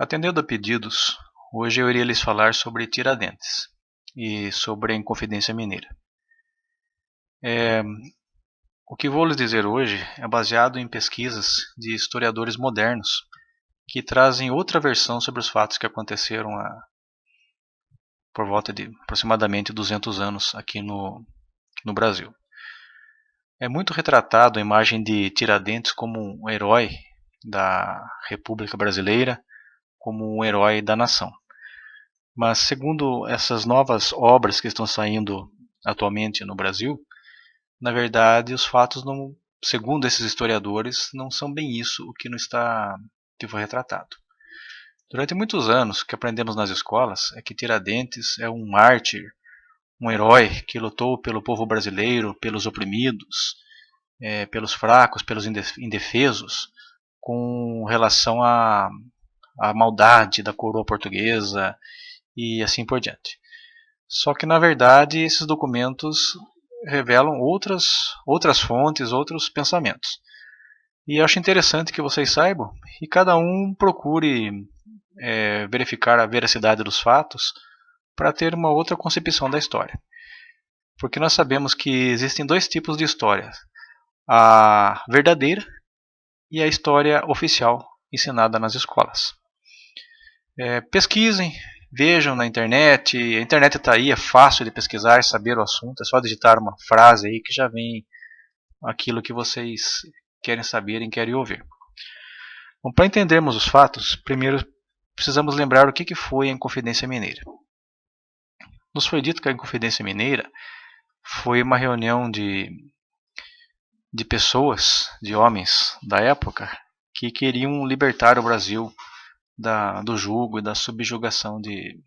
Atendendo a pedidos, hoje eu iria lhes falar sobre Tiradentes e sobre a Inconfidência Mineira. O que vou lhes dizer hoje é baseado em pesquisas de historiadores modernos que trazem outra versão sobre os fatos que aconteceram por volta de aproximadamente 200 anos aqui no Brasil. É muito retratado a imagem de Tiradentes como um herói da República Brasileira, como um herói da nação. Mas segundo essas novas obras que estão saindo atualmente no Brasil, na verdade os fatos, não, segundo esses historiadores, não são bem isso o que foi retratado. Durante muitos anos, o que aprendemos nas escolas é que Tiradentes é um mártir, um herói que lutou pelo povo brasileiro, pelos oprimidos, pelos fracos, pelos indefesos, com relação à maldade da coroa portuguesa e assim por diante. Só que na verdade esses documentos revelam outras fontes, outros pensamentos. E eu acho interessante que vocês saibam e cada um procure verificar a veracidade dos fatos para ter uma outra concepção da história. Porque nós sabemos que existem dois tipos de história: a verdadeira e a história oficial ensinada nas escolas. Pesquisem, vejam na internet, a internet está aí, é fácil de pesquisar, saber o assunto, é só digitar uma frase aí que já vem aquilo que vocês querem saber e querem ouvir. Bom, para entendermos os fatos, primeiro precisamos lembrar o que foi a Inconfidência Mineira. Nos foi dito que a Inconfidência Mineira foi uma reunião de pessoas, de homens da época, que queriam libertar o Brasil do jugo e da subjugação de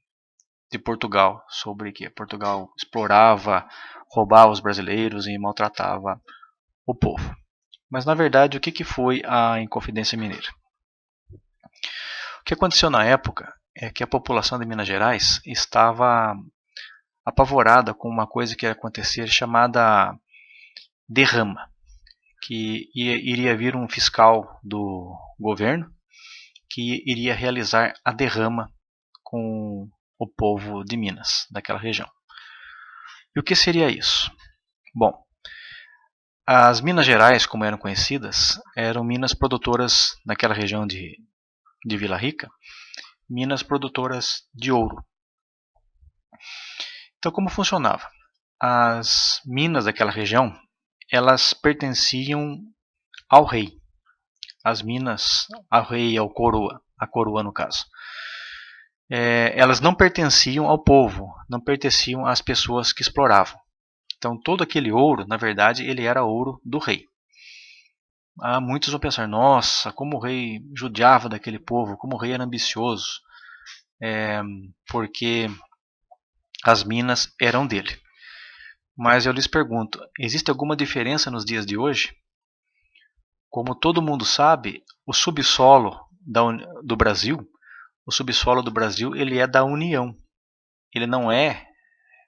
Portugal, sobre que Portugal explorava, roubava os brasileiros e maltratava o povo. Mas na verdade, o que foi a Inconfidência Mineira? O que aconteceu na época é que a população de Minas Gerais estava apavorada com uma coisa que ia acontecer chamada derrama, que iria vir um fiscal do governo que iria realizar a derrama com o povo de Minas, daquela região. E o que seria isso? Bom, as Minas Gerais, como eram conhecidas, eram minas produtoras naquela região de Vila Rica, minas produtoras de ouro. Então, como funcionava? As minas daquela região, elas pertenciam ao rei. As minas ao rei e ao coroa, a coroa no caso. Elas não pertenciam ao povo, não pertenciam às pessoas que exploravam. Então todo aquele ouro, na verdade, ele era ouro do rei. Muitos vão pensar, nossa, como o rei judiava daquele povo, como o rei era ambicioso, porque as minas eram dele. Mas eu lhes pergunto, existe alguma diferença nos dias de hoje? Como todo mundo sabe, o subsolo do Brasil, ele é da União, ele não é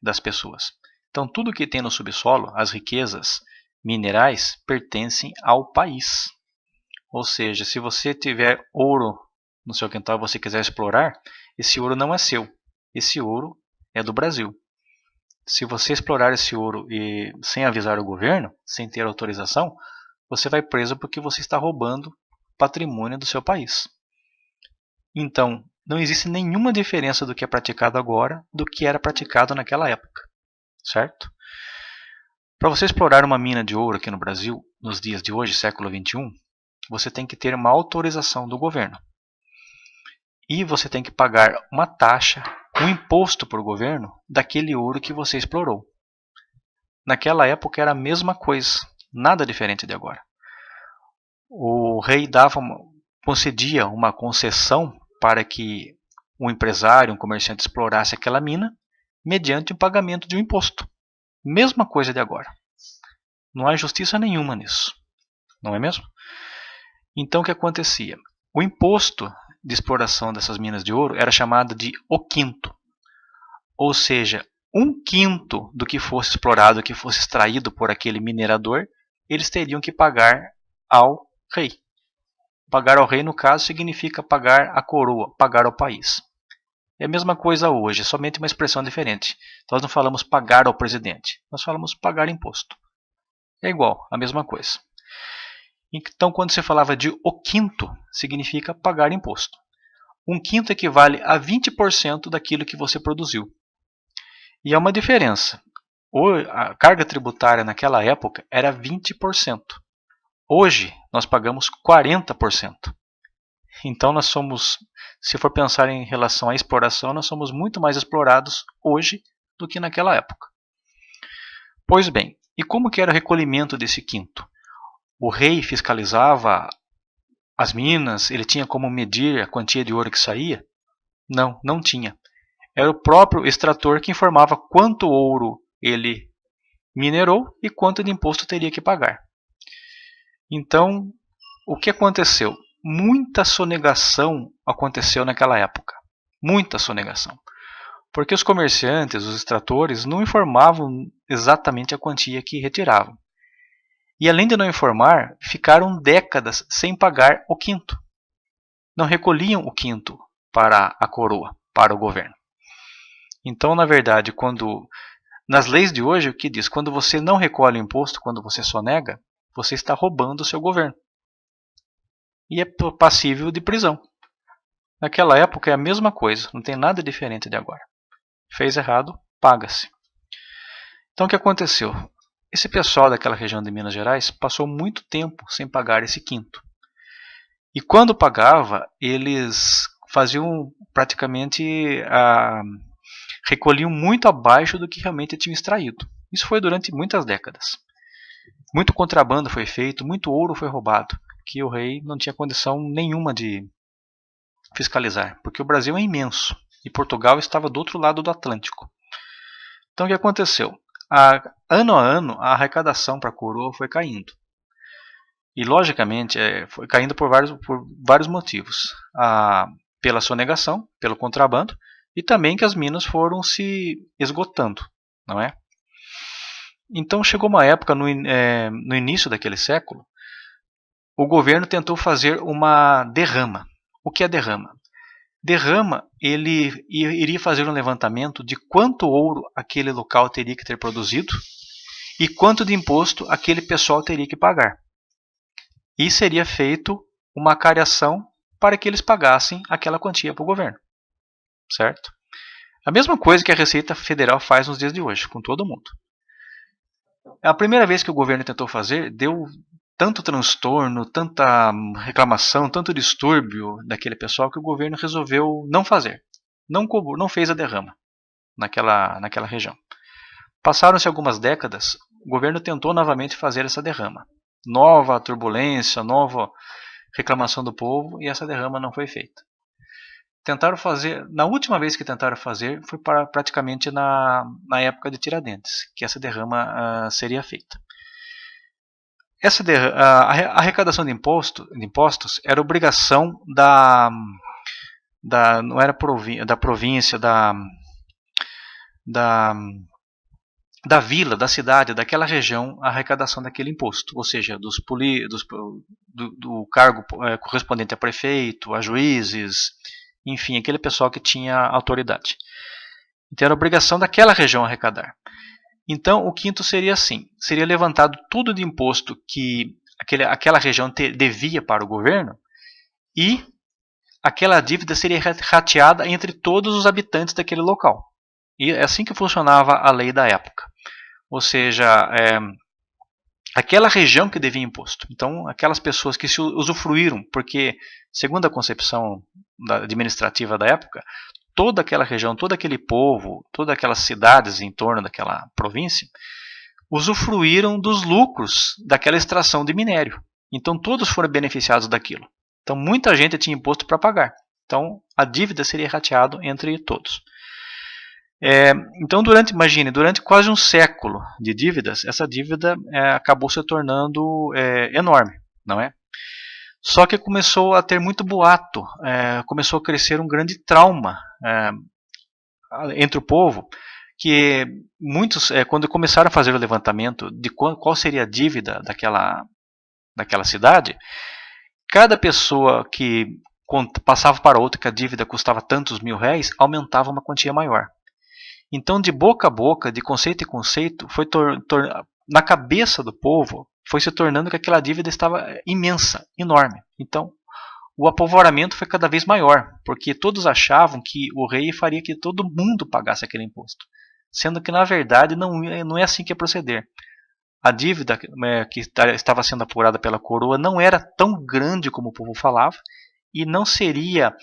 das pessoas. Então tudo que tem no subsolo, as riquezas minerais, pertencem ao país. Ou seja, se você tiver ouro no seu quintal e você quiser explorar, esse ouro não é seu, esse ouro é do Brasil. Se você explorar esse ouro sem avisar o governo, sem ter autorização, você vai preso porque você está roubando patrimônio do seu país. Então, não existe nenhuma diferença do que é praticado agora do que era praticado naquela época, certo? Para você explorar uma mina de ouro aqui no Brasil, nos dias de hoje, século XXI, você tem que ter uma autorização do governo. E você tem que pagar uma taxa, um imposto para o governo daquele ouro que você explorou. Naquela época era a mesma coisa, nada diferente de agora. O rei concedia uma concessão para que um empresário, um comerciante explorasse aquela mina mediante o pagamento de um imposto. Mesma coisa de agora. Não há injustiça nenhuma nisso, não é mesmo? Então o que acontecia? O imposto de exploração dessas minas de ouro era chamado de o quinto. Ou seja, 1/5 do que fosse explorado, que fosse extraído por aquele minerador, eles teriam que pagar ao rei. Pagar ao rei, no caso, significa pagar a coroa, pagar ao país. É a mesma coisa hoje, é somente uma expressão diferente. Nós não falamos pagar ao presidente, nós falamos pagar imposto. É igual, a mesma coisa. Então, quando você falava de o quinto, significa pagar imposto. Um quinto equivale a 20% daquilo que você produziu. E há uma diferença. A carga tributária naquela época era 20%. Hoje, nós pagamos 40%. Então, nós somos, se for pensar em relação à exploração, nós somos muito mais explorados hoje do que naquela época. Pois bem, e como que era o recolhimento desse quinto? O rei fiscalizava as minas, ele tinha como medir a quantia de ouro que saía? Não, não tinha. Era o próprio extrator que informava quanto ouro ele minerou e quanto de imposto teria que pagar. Então, o que aconteceu? Muita sonegação aconteceu naquela época. Muita sonegação. Porque os comerciantes, os extratores, não informavam exatamente a quantia que retiravam. E além de não informar, ficaram décadas sem pagar o quinto. Não recolhiam o quinto para a coroa, para o governo. Então, na verdade, nas leis de hoje, o que diz? Quando você não recolhe o imposto, quando você sonega, você está roubando o seu governo. E é passível de prisão. Naquela época é a mesma coisa, não tem nada diferente de agora. Fez errado, paga-se. Então, o que aconteceu? Esse pessoal daquela região de Minas Gerais passou muito tempo sem pagar esse quinto. E quando pagava, eles faziam praticamente, recolhiam muito abaixo do que realmente tinham extraído. Isso foi durante muitas décadas. Muito contrabando foi feito, muito ouro foi roubado, que o rei não tinha condição nenhuma de fiscalizar, porque o Brasil é imenso e Portugal estava do outro lado do Atlântico. Então, o que aconteceu? Ano a ano, a arrecadação para a coroa foi caindo. E, logicamente, foi caindo por vários motivos. Pela sonegação, pelo contrabando, e também que as minas foram se esgotando, não é? Então, chegou uma época, no início daquele século, o governo tentou fazer uma derrama. O que é derrama? Derrama, ele iria fazer um levantamento de quanto ouro aquele local teria que ter produzido e quanto de imposto aquele pessoal teria que pagar. E seria feito uma cariação para que eles pagassem aquela quantia para o governo. Certo? A mesma coisa que a Receita Federal faz nos dias de hoje, com todo mundo. A primeira vez que o governo tentou fazer, deu tanto transtorno, tanta reclamação, tanto distúrbio daquele pessoal que o governo resolveu não fazer. Não fez a derrama naquela região. Passaram-se algumas décadas, o governo tentou novamente fazer essa derrama. Nova turbulência, nova reclamação do povo e essa derrama não foi feita. Tentaram fazer, na última vez que tentaram fazer foi praticamente na época de Tiradentes, que essa derrama seria feita. A arrecadação de impostos era obrigação não era da província, da vila, da cidade, daquela região, a arrecadação daquele imposto, ou seja, do cargo correspondente a prefeito, a juízes, enfim, aquele pessoal que tinha autoridade. Então era obrigação daquela região arrecadar. Então o quinto seria assim, seria levantado tudo de imposto que aquela região devia para o governo e aquela dívida seria rateada entre todos os habitantes daquele local. E é assim que funcionava a lei da época. Ou seja, aquela região que devia imposto. Então, aquelas pessoas que se usufruíram, porque, segundo a concepção administrativa da época, toda aquela região, todo aquele povo, todas aquelas cidades em torno daquela província, usufruíram dos lucros daquela extração de minério. Então, todos foram beneficiados daquilo. Então, muita gente tinha imposto para pagar. Então, a dívida seria rateada entre todos. Então, durante quase um século de dívidas, essa dívida acabou se tornando enorme, não é? Só que começou a ter muito boato, começou a crescer um grande trauma entre o povo, que muitos, quando começaram a fazer o levantamento de qual seria a dívida daquela cidade, cada pessoa que passava para outra que a dívida custava tantos mil réis, aumentava uma quantia maior. Então, de boca a boca, de conceito em conceito, foi na cabeça do povo, foi se tornando que aquela dívida estava imensa, enorme. Então, o apavoramento foi cada vez maior, porque todos achavam que o rei faria que todo mundo pagasse aquele imposto, sendo que, na verdade, não é assim que é proceder. A dívida que estava sendo apurada pela coroa não era tão grande como o povo falava e não seria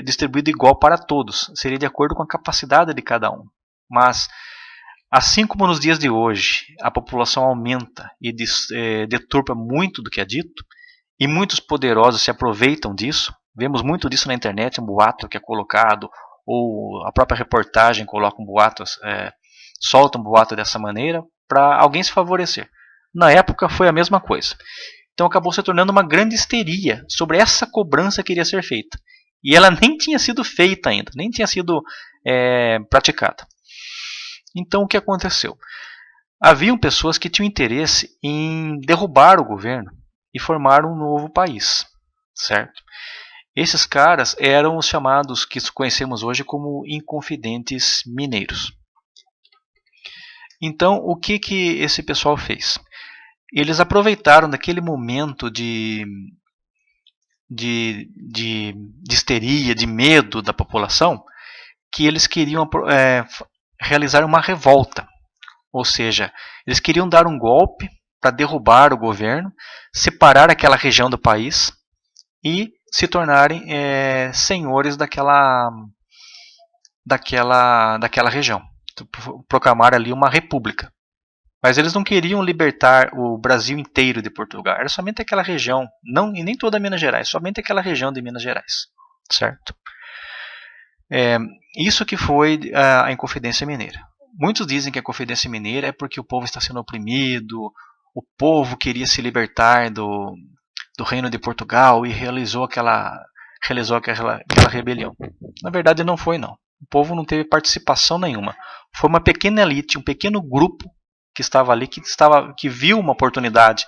distribuído igual para todos, seria de acordo com a capacidade de cada um. Mas, assim como nos dias de hoje a população aumenta e deturpa muito do que é dito, e muitos poderosos se aproveitam disso, vemos muito disso na internet, um boato que é colocado, ou a própria reportagem coloca um boato, solta um boato dessa maneira, para alguém se favorecer. Na época foi a mesma coisa. Então acabou se tornando uma grande histeria sobre essa cobrança que iria ser feita. E ela nem tinha sido feita ainda, nem tinha sido praticada. Então o que aconteceu? Haviam pessoas que tinham interesse em derrubar o governo e formar um novo país, certo? Esses caras eram os chamados, que conhecemos hoje como inconfidentes mineiros. Então, o que esse pessoal fez? Eles aproveitaram daquele momento de histeria, de medo da população, que eles queriam realizar uma revolta. Ou seja, eles queriam dar um golpe para derrubar o governo, separar aquela região do país e se tornarem senhores daquela região. Proclamar ali uma república. Mas eles não queriam libertar o Brasil inteiro de Portugal. Era somente aquela região, e nem toda Minas Gerais, somente aquela região de Minas Gerais. Certo? Isso que foi a Inconfidência Mineira. Muitos dizem que a Inconfidência Mineira é porque o povo está sendo oprimido, o povo queria se libertar do reino de Portugal e realizou aquela rebelião. Na verdade não foi não. O povo não teve participação nenhuma. Foi uma pequena elite, um pequeno grupo que estava ali, que viu uma oportunidade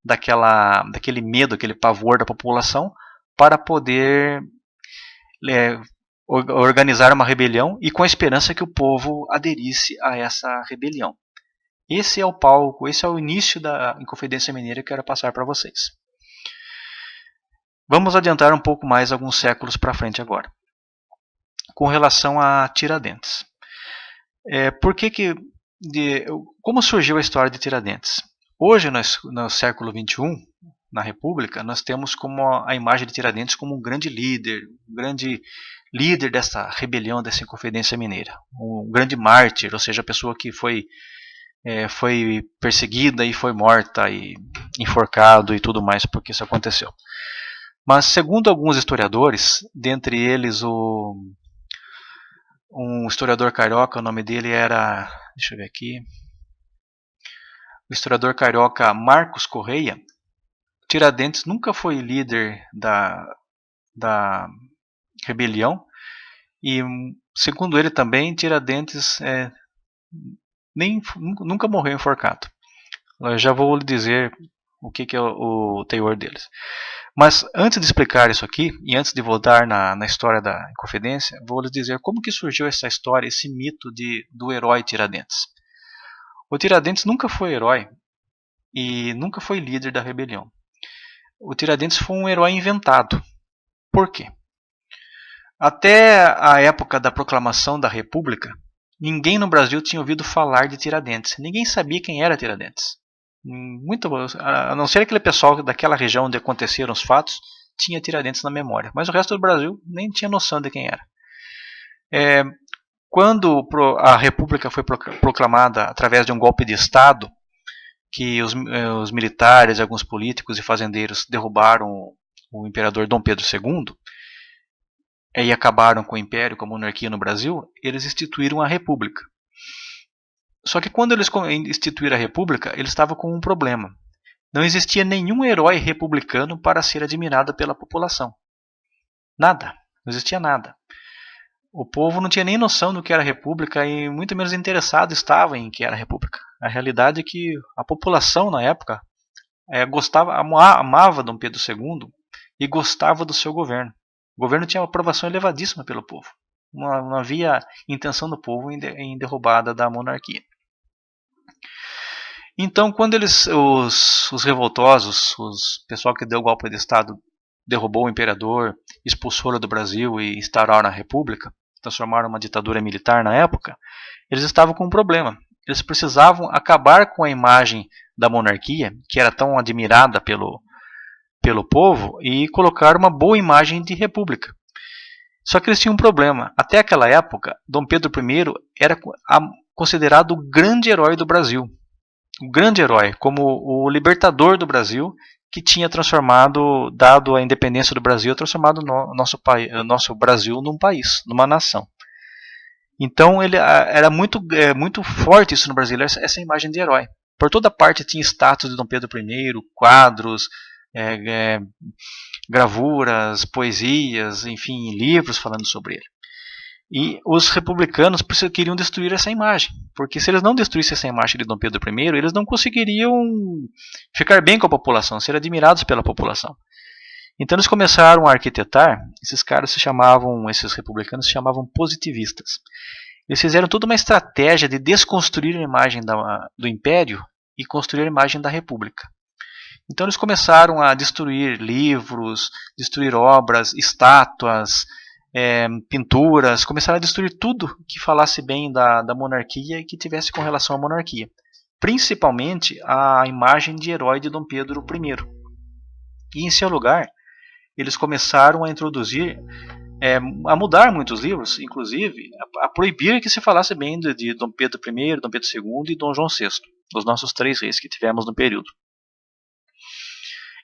daquele medo, aquele pavor da população para poder organizar uma rebelião e com a esperança que o povo aderisse a essa rebelião. Esse é o palco, esse é o início da Inconfidência Mineira que eu quero passar para vocês. Vamos adiantar um pouco mais alguns séculos para frente agora. Com relação a Tiradentes. Como surgiu a história de Tiradentes? Hoje, no século XXI, na República, nós temos como a imagem de Tiradentes como um grande líder dessa rebelião, dessa Inconfidência Mineira. Um grande mártir, ou seja, a pessoa que foi perseguida e foi morta e enforcado e tudo mais porque isso aconteceu. Mas segundo alguns historiadores, dentre eles um historiador carioca, o nome dele era, deixa eu ver aqui, o historiador carioca Marcos Correia, Tiradentes nunca foi líder da rebelião e, segundo ele também, Tiradentes nunca morreu enforcado. Eu já vou lhe dizer o que é o teor deles. Mas antes de explicar isso aqui, e antes de voltar na história da Inconfidência, vou lhes dizer como que surgiu essa história, esse mito do herói Tiradentes. O Tiradentes nunca foi herói e nunca foi líder da rebelião. O Tiradentes foi um herói inventado. Por quê? Até a época da proclamação da República, ninguém no Brasil tinha ouvido falar de Tiradentes. Ninguém sabia quem era Tiradentes. A não ser aquele pessoal daquela região onde aconteceram os fatos, tinha Tiradentes na memória. Mas o resto do Brasil nem tinha noção de quem era. Quando a República foi proclamada através de um golpe de Estado, que os militares, alguns políticos e fazendeiros derrubaram o imperador Dom Pedro II e acabaram com o império, com a monarquia no Brasil, eles instituíram a República. Só que quando eles instituíram a República, eles estavam com um problema. Não existia nenhum herói republicano para ser admirado pela população. Nada. Não existia nada. O povo não tinha nem noção do que era a República e muito menos interessado estava em que era a República. A realidade é que a população na época amava Dom Pedro II e gostava do seu governo. O governo tinha uma aprovação elevadíssima pelo povo. Não havia intenção do povo em derrubada da monarquia. Então, quando os revoltosos, o pessoal que deu o golpe de Estado, derrubou o imperador, expulsou-o do Brasil e instauraram a república, transformaram uma ditadura militar na época, eles estavam com um problema. Eles precisavam acabar com a imagem da monarquia, que era tão admirada pelo povo, e colocar uma boa imagem de república. Só que eles tinham um problema. Até aquela época, Dom Pedro I era considerado o grande herói do Brasil. O grande herói, como o libertador do Brasil, que tinha transformado, dado a independência do Brasil, transformado o nosso Brasil num país, numa nação. Então ele era muito forte isso no Brasil, essa imagem de herói. Por toda parte tinha estátuas de Dom Pedro I, quadros, gravuras, poesias, enfim, livros falando sobre ele. E os republicanos queriam destruir essa imagem, porque se eles não destruíssem essa imagem de Dom Pedro I, eles não conseguiriam ficar bem com a população, ser admirados pela população. Então eles começaram a arquitetar, esses republicanos se chamavam positivistas. Eles fizeram toda uma estratégia de desconstruir a imagem do império e construir a imagem da república. Então eles começaram a destruir livros, destruir obras, estátuas, pinturas, começaram a destruir tudo que falasse bem da monarquia e que tivesse com relação à monarquia. Principalmente a imagem de herói de Dom Pedro I. E em seu lugar, eles começaram a introduzir, a mudar muitos livros, inclusive a proibir que se falasse bem de Dom Pedro I, Dom Pedro II e Dom João VI, os nossos 3 reis que tivemos no período.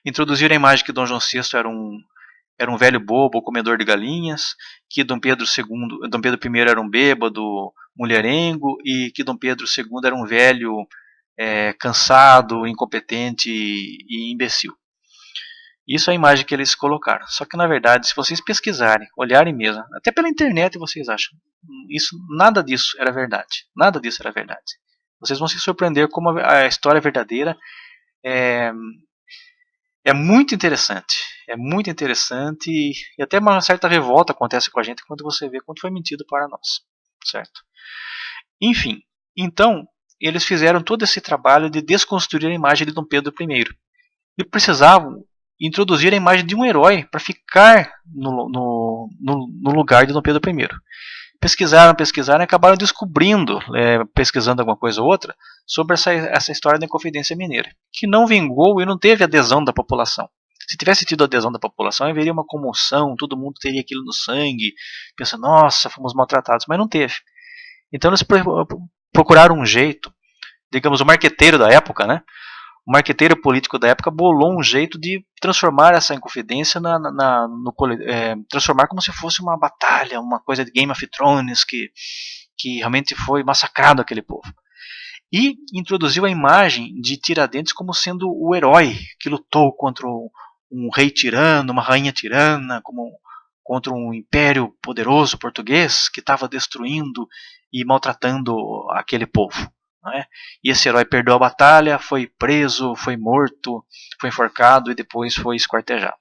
Introduziram a imagem que Dom João VI era um velho bobo, comedor de galinhas, que Dom Pedro I era um bêbado, mulherengo, e que Dom Pedro II era um velho cansado, incompetente e imbecil. Isso é a imagem que eles colocaram. Só que na verdade, se vocês pesquisarem, olharem mesmo, até pela internet vocês acham, nada disso era verdade. Nada disso era verdade. Vocês vão se surpreender como a história verdadeira é muito interessante. É muito interessante e até uma certa revolta acontece com a gente quando você vê quanto foi mentido para nós. Certo? Enfim, então eles fizeram todo esse trabalho de desconstruir a imagem de Dom Pedro I. E precisavam introduzir a imagem de um herói para ficar no lugar de Dom Pedro I. Pesquisaram e acabaram descobrindo, pesquisando alguma coisa ou outra, sobre essa história da Inconfidência Mineira, que não vingou e não teve adesão da população. Se tivesse tido adesão da população, haveria uma comoção, todo mundo teria aquilo no sangue, pensa, nossa, fomos maltratados, mas não teve. Então eles procuraram um jeito, digamos, o marqueteiro da época, né? O marqueteiro político da época bolou um jeito de transformar essa Inconfidência transformar como se fosse uma batalha, uma coisa de Game of Thrones que realmente foi massacrado aquele povo. E introduziu a imagem de Tiradentes como sendo o herói que lutou contra um rei tirano, uma rainha tirana, contra um império poderoso português que estava destruindo e maltratando aquele povo. E esse herói perdeu a batalha, foi preso, foi morto, foi enforcado e depois foi esquartejado.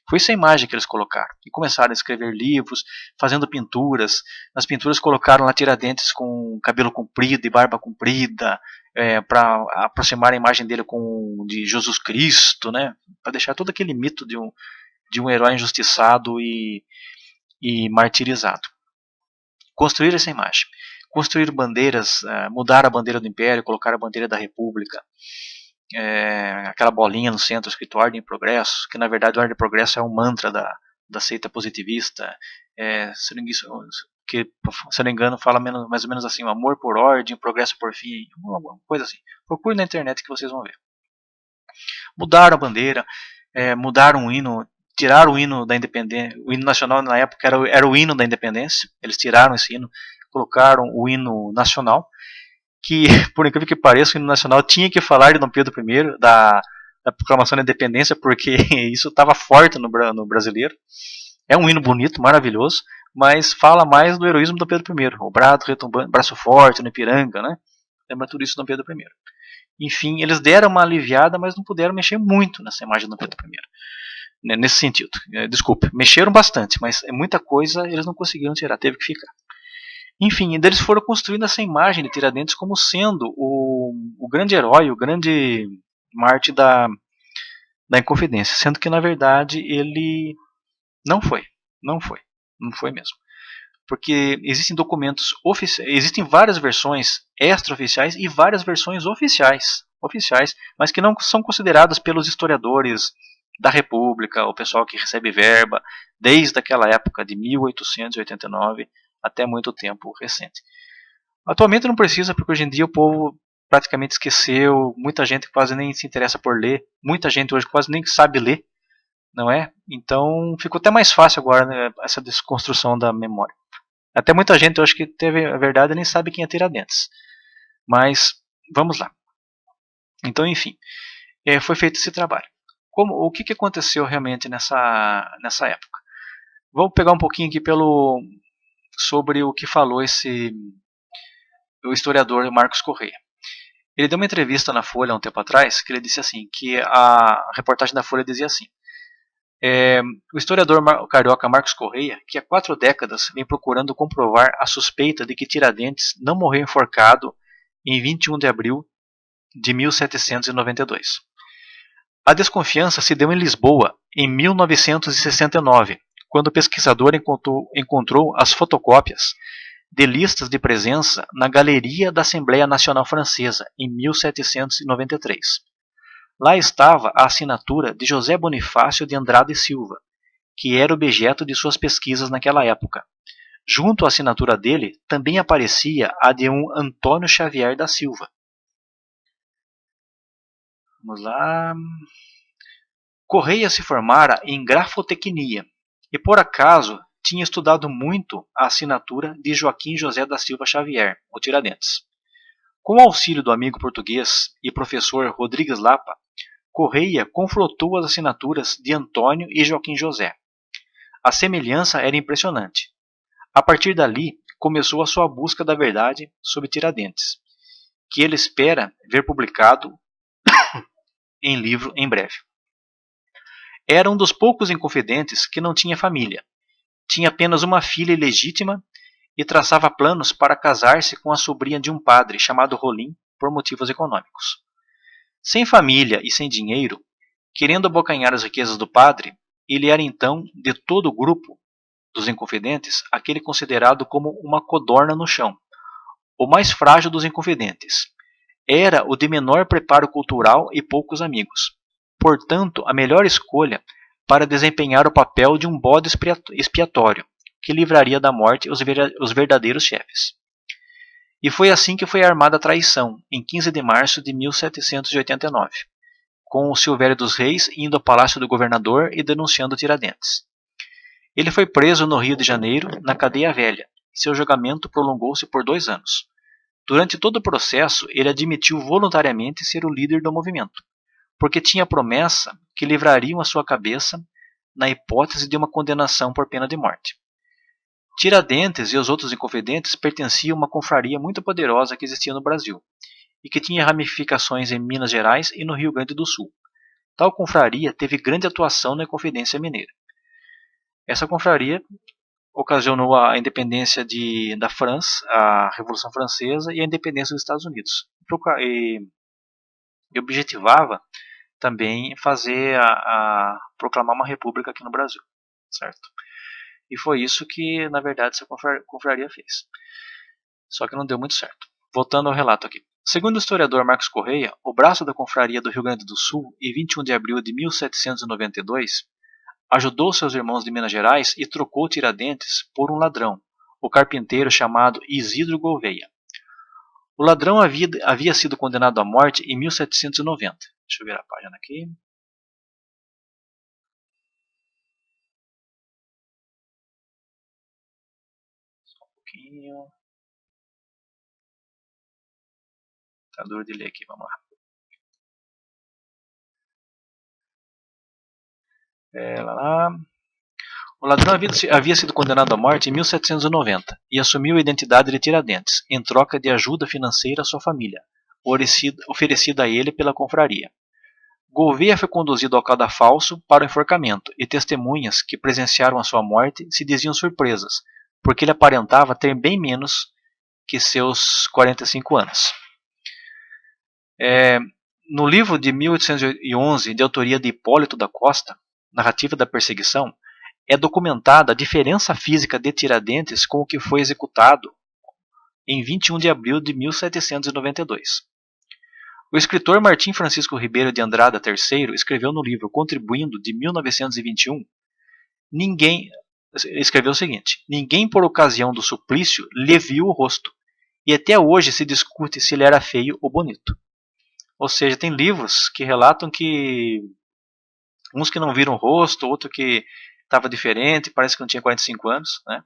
Foi essa imagem que eles colocaram. E começaram a escrever livros, fazendo pinturas. Nas pinturas colocaram lá Tiradentes com cabelo comprido e barba comprida, para aproximar a imagem dele de Jesus Cristo, né? Para deixar todo aquele mito de um herói injustiçado e martirizado. Construir essa imagem. Construir bandeiras, mudar a bandeira do Império, colocar a bandeira da República, aquela bolinha no centro escrito Ordem e Progresso, que na verdade Ordem e Progresso é um mantra da seita positivista, se não me engano fala mais ou menos assim, amor por ordem, progresso por fim, uma coisa assim. Procure na internet que vocês vão ver. Mudaram a bandeira, mudaram o hino, tiraram o hino da independência, o hino nacional na época era o hino da independência, eles tiraram esse hino, colocaram o hino nacional, que, por incrível que pareça, o hino nacional tinha que falar de Dom Pedro I, da proclamação da independência, porque isso estava forte no brasileiro. É um hino bonito, maravilhoso, mas fala mais do heroísmo de Dom Pedro I, o brado retumbante, braço forte no Ipiranga, né? Lembra tudo isso de Dom Pedro I. Enfim, eles deram uma aliviada, mas não puderam mexer muito nessa imagem do Pedro I. Nesse sentido. Desculpe, mexeram bastante, mas muita coisa eles não conseguiram tirar, teve que ficar. Enfim, eles foram construindo essa imagem de Tiradentes como sendo o grande herói, o grande Marte da Inconfidência, sendo que na verdade ele não foi, não foi mesmo. Porque existem documentos oficiais, existem várias versões extraoficiais e várias versões oficiais, mas que não são consideradas pelos historiadores da República, o pessoal que recebe verba, desde aquela época de 1889 até muito tempo recente. Atualmente não precisa, porque hoje em dia o povo praticamente esqueceu, muita gente quase nem se interessa por ler, muita gente hoje quase nem sabe ler, não é? Então ficou até mais fácil agora, né, essa desconstrução da memória. Até muita gente, eu acho que teve a verdade, nem sabe quem é Tiradentes. Mas vamos lá. Então, enfim, foi feito esse trabalho. O que aconteceu realmente nessa época? Vou pegar um pouquinho aqui sobre o que falou o historiador Marcos Correia. Ele deu uma entrevista na Folha há um tempo atrás, que ele disse assim, que a reportagem da Folha dizia assim: o historiador carioca Marcos Correia, que há 4 décadas vem procurando comprovar a suspeita de que Tiradentes não morreu enforcado em 21 de abril de 1792. A desconfiança se deu em Lisboa em 1969, quando o pesquisador encontrou as fotocópias de listas de presença na Galeria da Assembleia Nacional Francesa, em 1793. Lá estava a assinatura de José Bonifácio de Andrade Silva, que era objeto de suas pesquisas naquela época. Junto à assinatura dele, também aparecia a de um Antônio Xavier da Silva. Vamos lá. Correia se formara em grafotecnia e, por acaso, tinha estudado muito a assinatura de Joaquim José da Silva Xavier, o Tiradentes. Com o auxílio do amigo português e professor Rodrigues Lapa, Correia confrontou as assinaturas de Antônio e Joaquim José. A semelhança era impressionante. A partir dali, começou a sua busca da verdade sobre Tiradentes, que ele espera ver publicado em livro em breve. Era um dos poucos inconfidentes que não tinha família. Tinha apenas uma filha ilegítima e traçava planos para casar-se com a sobrinha de um padre chamado Rolim por motivos econômicos. Sem família e sem dinheiro, querendo abocanhar as riquezas do padre, ele era então, de todo o grupo dos inconfidentes, aquele considerado como uma codorna no chão, o mais frágil dos inconfidentes. Era o de menor preparo cultural e poucos amigos. Portanto, a melhor escolha para desempenhar o papel de um bode expiatório, que livraria da morte os verdadeiros chefes. E foi assim que foi armada a traição, em 15 de março de 1789, com o Silvério dos Reis indo ao palácio do governador e denunciando Tiradentes. Ele foi preso no Rio de Janeiro, na cadeia velha, e seu julgamento prolongou-se por 2 anos. Durante todo o processo, ele admitiu voluntariamente ser o líder do movimento, porque tinha a promessa que livrariam a sua cabeça na hipótese de uma condenação por pena de morte. Tiradentes e os outros inconfidentes pertenciam a uma confraria muito poderosa que existia no Brasil, e que tinha ramificações em Minas Gerais e no Rio Grande do Sul. Tal confraria teve grande atuação na Inconfidência Mineira. Essa confraria ocasionou a independência da França, a Revolução Francesa e a independência dos Estados Unidos. E objetivava também proclamar uma república aqui no Brasil, certo? E foi isso que, na verdade, essa confraria fez. Só que não deu muito certo. Voltando ao relato aqui. Segundo o historiador Marcos Correia, o braço da confraria do Rio Grande do Sul, em 21 de abril de 1792, ajudou seus irmãos de Minas Gerais e trocou Tiradentes por um ladrão, o carpinteiro chamado Isidro Gouveia. O ladrão havia sido condenado à morte em 1790. Deixa eu ver a página aqui. Só um pouquinho. Tá duro de ler aqui, vamos lá. O ladrão havia sido condenado à morte em 1790 e assumiu a identidade de Tiradentes, em troca de ajuda financeira à sua família, oferecida a ele pela confraria. Gouveia foi conduzido ao cadafalso para o enforcamento, e testemunhas que presenciaram a sua morte se diziam surpresas, porque ele aparentava ter bem menos que seus 45 anos. No livro de 1811, de autoria de Hipólito da Costa, Narrativa da Perseguição, é documentada a diferença física de Tiradentes com o que foi executado em 21 de abril de 1792. O escritor Martim Francisco Ribeiro de Andrada III escreveu no livro Contribuindo, de 1921, escreveu o seguinte: ninguém por ocasião do suplício lhe viu o rosto, e até hoje se discute se ele era feio ou bonito. Ou seja, tem livros que relatam que uns que não viram o rosto, outro que estava diferente, parece que não tinha 45 anos, né?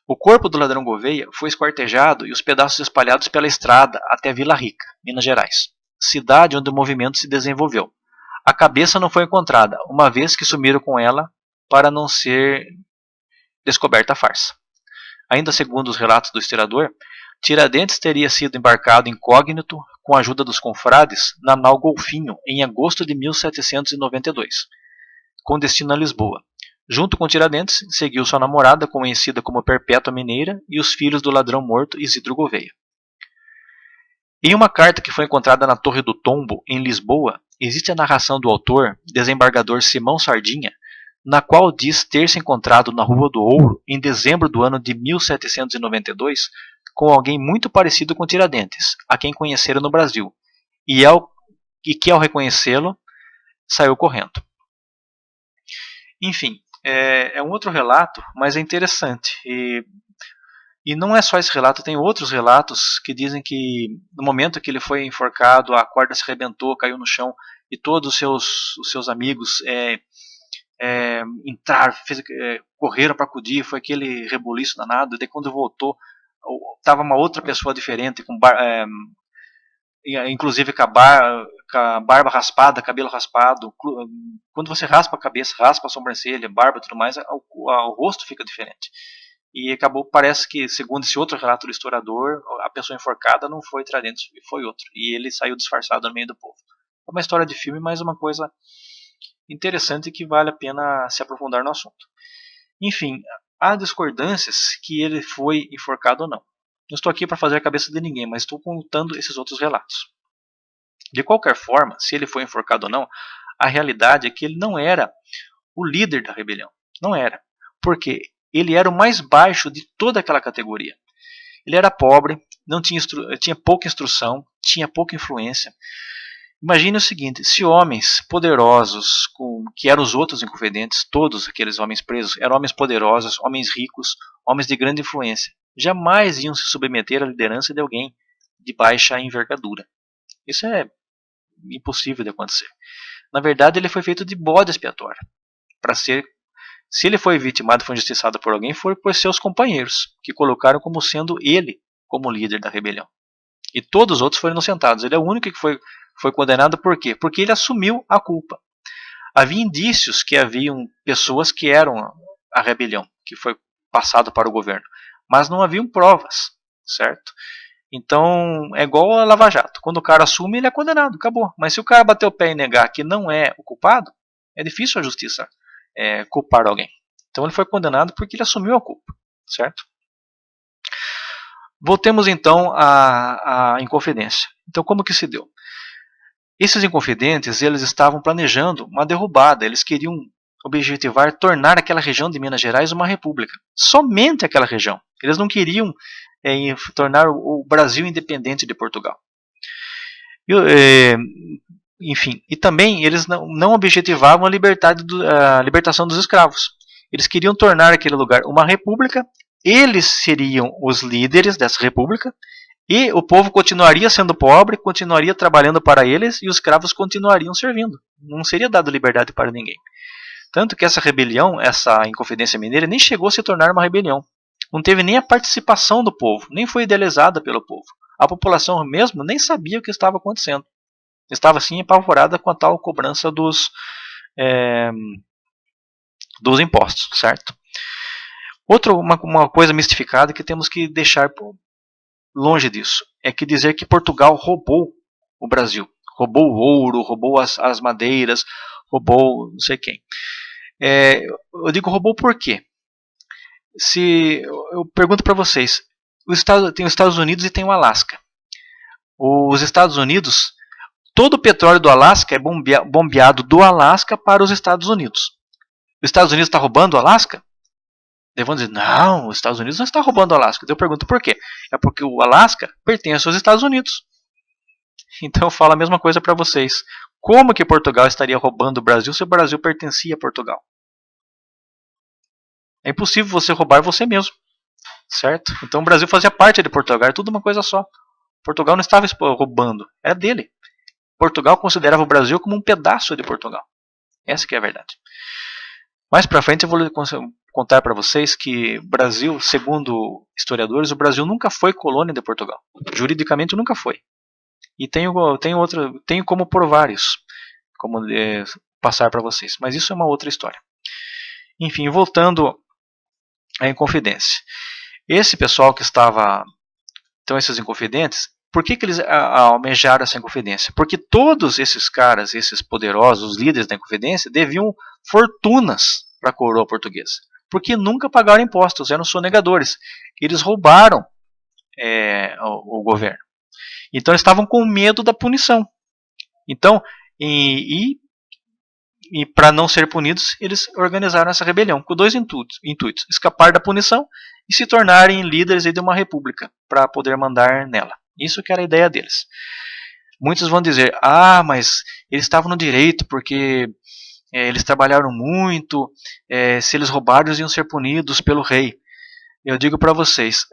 O corpo do ladrão Gouveia foi esquartejado e os pedaços espalhados pela estrada até Vila Rica, Minas Gerais, cidade onde o movimento se desenvolveu. A cabeça não foi encontrada, uma vez que sumiram com ela para não ser descoberta a farsa. Ainda segundo os relatos do historiador, Tiradentes teria sido embarcado incógnito com a ajuda dos confrades na nau Golfinho em agosto de 1792, com destino a Lisboa. Junto com Tiradentes, seguiu sua namorada, conhecida como Perpétua Mineira, e os filhos do ladrão morto Isidro Gouveia. Em uma carta que foi encontrada na Torre do Tombo, em Lisboa, existe a narração do autor, desembargador Simão Sardinha, na qual diz ter se encontrado na Rua do Ouro, em dezembro do ano de 1792, com alguém muito parecido com Tiradentes, a quem conheceram no Brasil, e que ao reconhecê-lo, saiu correndo. Enfim, é um outro relato, mas é interessante. E não é só esse relato, tem outros relatos que dizem que no momento que ele foi enforcado, a corda se arrebentou, caiu no chão, e todos os seus amigos entraram, correram para acudir, foi aquele rebuliço danado. E daí quando voltou, estava uma outra pessoa diferente, inclusive com a barba raspada, cabelo raspado. Quando você raspa a cabeça, raspa a sobrancelha, barba e tudo mais, o rosto fica diferente. E acabou, parece que, segundo esse outro relato do historiador, a pessoa enforcada não foi Tiradentes, foi outro. E ele saiu disfarçado no meio do povo. É uma história de filme, mas uma coisa interessante que vale a pena se aprofundar no assunto. Enfim, há discordâncias que ele foi enforcado ou não. Não estou aqui para fazer a cabeça de ninguém, mas estou contando esses outros relatos. De qualquer forma, se ele foi enforcado ou não, a realidade é que ele não era o líder da rebelião. Não era. Porque ele era o mais baixo de toda aquela categoria. Ele era pobre, tinha pouca instrução, tinha pouca influência. Imagine o seguinte: se homens poderosos, que eram os outros inconfidentes, todos aqueles homens presos, eram homens poderosos, homens ricos, homens de grande influência, jamais iam se submeter à liderança de alguém de baixa envergadura. Isso é impossível de acontecer. Na verdade, ele foi feito de bode expiatório. Se ele foi vitimado, foi injustiçado por alguém, foi por seus companheiros, que colocaram como sendo ele como líder da rebelião. E todos os outros foram inocentados. Ele é o único que foi condenado. Por quê? Porque ele assumiu a culpa. Havia indícios que haviam pessoas que eram a rebelião, que foi passado para o governo, mas não haviam provas, certo? Então é igual a Lava Jato. Quando o cara assume, ele é condenado, acabou. Mas se o cara bater o pé e negar que não é o culpado, é difícil a justiça culpar alguém. Então ele foi condenado porque ele assumiu a culpa, certo? Voltemos então à Inconfidência. Então como que se deu? Esses inconfidentes, eles estavam planejando uma derrubada. Eles queriam objetivar tornar aquela região de Minas Gerais uma república. Somente aquela região. Eles não queriam tornar o Brasil independente de Portugal. Enfim, e também eles não objetivavam a libertação dos escravos. Eles queriam tornar aquele lugar uma república. Eles seriam os líderes dessa república. E o povo continuaria sendo pobre, continuaria trabalhando para eles, e os escravos continuariam servindo. Não seria dado liberdade para ninguém. Tanto que essa rebelião, essa Inconfidência Mineira, nem chegou a se tornar uma rebelião. Não teve nem a participação do povo, nem foi idealizada pelo povo. A população mesmo nem sabia o que estava acontecendo. Estava assim apavorada com a tal cobrança dos impostos, certo? Uma coisa mistificada que temos que deixar longe disso. É que dizer que Portugal roubou o Brasil. Roubou o ouro, roubou as madeiras, roubou não sei quem. Eu digo roubou por quê? Se eu pergunto para vocês, tem os Estados Unidos e tem o Alasca. Os Estados Unidos, todo o petróleo do Alasca é bombeado do Alasca para os Estados Unidos. Os Estados Unidos está roubando o Alasca? Eles vão dizer, não, os Estados Unidos não está roubando o Alasca. Eu pergunto por quê? É porque o Alasca pertence aos Estados Unidos. Então eu falo a mesma coisa para vocês. Como que Portugal estaria roubando o Brasil se o Brasil pertencia a Portugal? É impossível você roubar você mesmo, certo? Então o Brasil fazia parte de Portugal, é tudo uma coisa só. Portugal não estava roubando, era dele. Portugal considerava o Brasil como um pedaço de Portugal. Essa que é a verdade. Mais para frente eu vou contar para vocês que o Brasil, segundo historiadores, o Brasil nunca foi colônia de Portugal. Juridicamente nunca foi. E tenho como provar isso, como passar para vocês. Mas isso é uma outra história. Enfim, voltando à Inconfidência. Esse pessoal que estava... Então, esses Inconfidentes, por que eles almejaram essa Inconfidência? Porque todos esses caras, esses poderosos, os líderes da Inconfidência, deviam fortunas para a coroa portuguesa. Porque nunca pagaram impostos, eram sonegadores. Eles roubaram o governo. Então eles estavam com medo da punição. Então, para não ser punidos, eles organizaram essa rebelião com dois intuitos: escapar da punição e se tornarem líderes de uma república para poder mandar nela. Isso que era a ideia deles. Muitos vão dizer, mas eles estavam no direito porque eles trabalharam muito, se eles roubaram eles iam ser punidos pelo rei. Eu digo para vocês,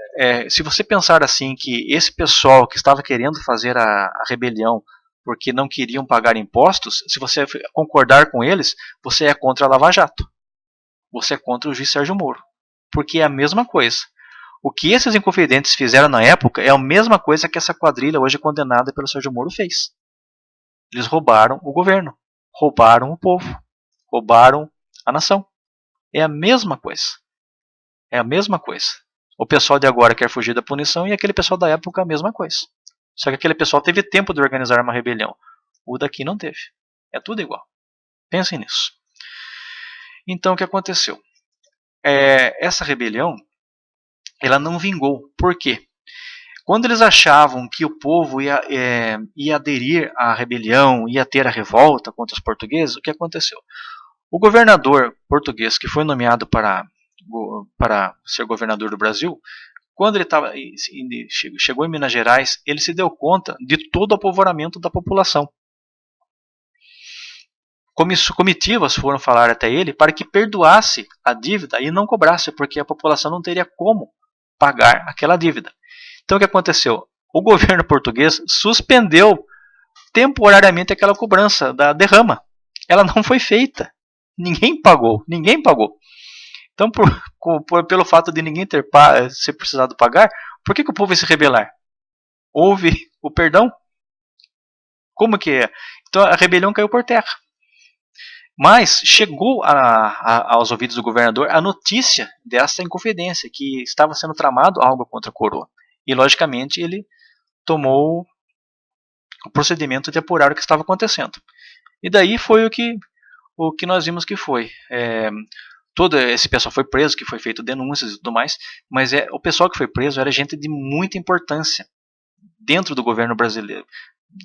se você pensar assim, que esse pessoal que estava querendo fazer a rebelião porque não queriam pagar impostos, se você concordar com eles, você é contra a Lava Jato. Você é contra o juiz Sérgio Moro. Porque é a mesma coisa. O que esses inconfidentes fizeram na época é a mesma coisa que essa quadrilha hoje condenada pelo Sérgio Moro fez. Eles roubaram o governo, roubaram o povo, roubaram a nação. É a mesma coisa. É a mesma coisa. O pessoal de agora quer fugir da punição e aquele pessoal da época a mesma coisa. Só que aquele pessoal teve tempo de organizar uma rebelião. O daqui não teve. É tudo igual. Pensem nisso. Então o que aconteceu? Essa rebelião, ela não vingou. Por quê? Quando eles achavam que o povo ia aderir à rebelião, ia ter a revolta contra os portugueses, o que aconteceu? O governador português que foi nomeado para ser governador do Brasil, quando ele chegou em Minas Gerais, ele se deu conta de todo o apavoramento da população. Comitivas foram falar até ele para que perdoasse a dívida e não cobrasse, porque a população não teria como pagar aquela dívida. Então o que aconteceu? O governo português suspendeu temporariamente aquela cobrança da derrama. Ela não foi feita. Ninguém pagou. Então, pelo fato de ninguém ter precisado pagar, por que o povo ia se rebelar? Houve o perdão? Como que é? Então a rebelião caiu por terra. Mas chegou aos ouvidos do governador a notícia dessa inconfidência, que estava sendo tramado algo contra a coroa. E, logicamente, ele tomou o procedimento de apurar o que estava acontecendo. E daí foi o que nós vimos que foi. Todo esse pessoal foi preso, que foi feito denúncias e tudo mais, mas o pessoal que foi preso era gente de muita importância dentro do governo brasileiro.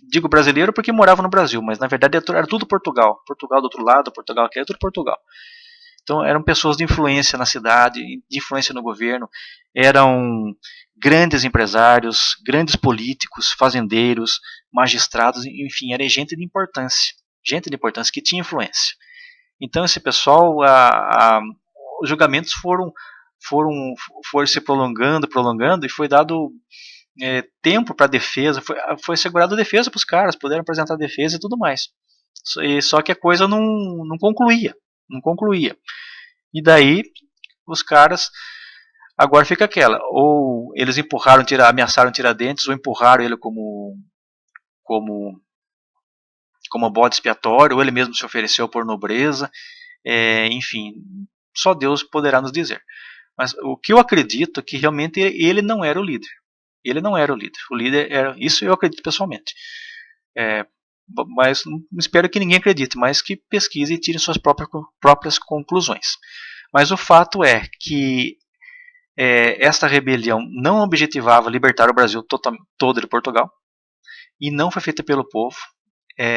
Digo brasileiro porque morava no Brasil, mas na verdade era tudo Portugal. Portugal do outro lado, Portugal aqui, era tudo Portugal. Então eram pessoas de influência na cidade, de influência no governo, eram grandes empresários, grandes políticos, fazendeiros, magistrados, enfim, era gente de importância que tinha influência. Então esse pessoal, os julgamentos foram se prolongando e foi dado tempo para a defesa, foi assegurado a defesa para os caras, puderam apresentar a defesa e tudo mais. Só que a coisa não concluía. E daí os caras, agora fica aquela, ou eles ameaçaram Tiradentes, ou empurraram ele como bode expiatório, ou ele mesmo se ofereceu por nobreza, enfim, só Deus poderá nos dizer. Mas o que eu acredito é que realmente ele não era o líder. Ele não era o líder. O líder era, isso eu acredito pessoalmente. Mas espero que ninguém acredite, mas que pesquise e tire suas próprias conclusões. Mas o fato é que esta rebelião não objetivava libertar o Brasil todo de Portugal e não foi feita pelo povo.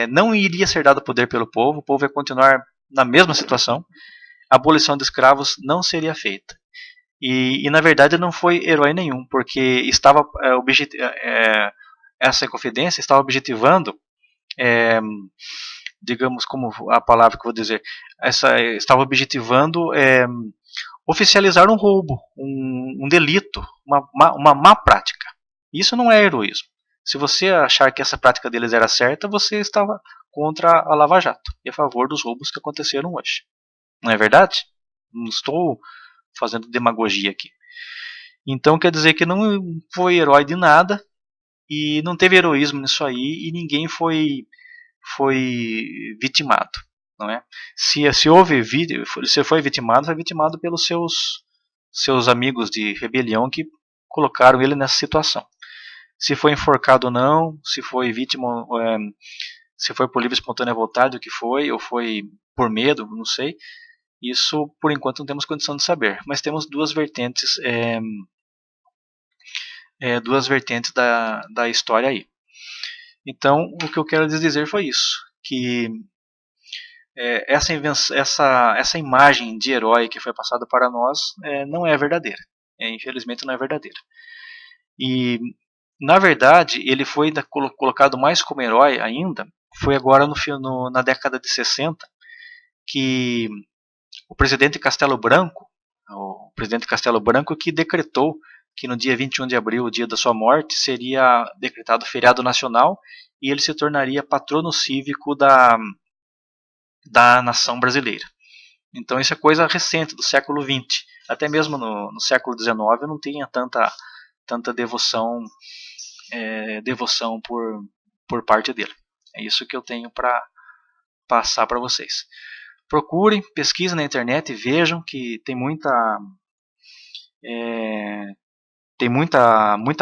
Não iria ser dado poder pelo povo, o povo ia continuar na mesma situação. A abolição de escravos não seria feita. E na verdade não foi herói nenhum, porque estava essa Inconfidência estava objetivando, digamos, como a palavra que eu vou dizer, estava objetivando oficializar um roubo, um delito, uma má prática. Isso não é heroísmo. Se você achar que essa prática deles era certa, você estava contra a Lava Jato e a favor dos roubos que aconteceram hoje. Não é verdade? Não estou fazendo demagogia aqui. Então quer dizer que não foi herói de nada e não teve heroísmo nisso aí e ninguém foi vitimado, não é? Se houve se foi vitimado pelos seus amigos de rebelião que colocaram ele nessa situação. Se foi enforcado ou não, se foi vítima, se foi por livre e espontânea vontade, o que foi, ou foi por medo, não sei. Isso, por enquanto, não temos condição de saber. Mas temos duas vertentes da história aí. Então, o que eu quero dizer foi isso, que essa imagem de herói que foi passada para nós não é verdadeira. Infelizmente não é verdadeira. E, na verdade, ele foi colocado mais como herói ainda, foi agora na década de 60, que o presidente Castelo Branco, que decretou que no dia 21 de abril, o dia da sua morte, seria decretado feriado nacional e ele se tornaria patrono cívico da nação brasileira. Então isso é coisa recente, do século XX. Até mesmo no século XIX não tinha tanta devoção por parte dele. É isso que eu tenho para passar para vocês. Procurem, pesquisem na internet e vejam que tem muita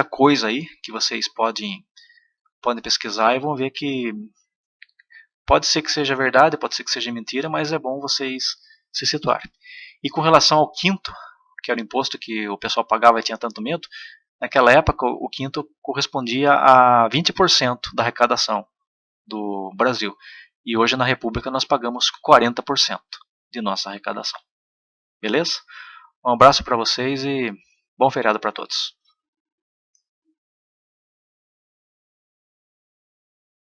coisa aí que vocês podem pesquisar e vão ver que pode ser que seja verdade, pode ser que seja mentira, mas é bom vocês se situarem. E com relação ao quinto, que era o imposto que o pessoal pagava e tinha tanto medo, naquela época o quinto correspondia a 20% da arrecadação do Brasil. E hoje na República nós pagamos 40% de nossa arrecadação. Beleza? Um abraço para vocês e bom feriado para todos.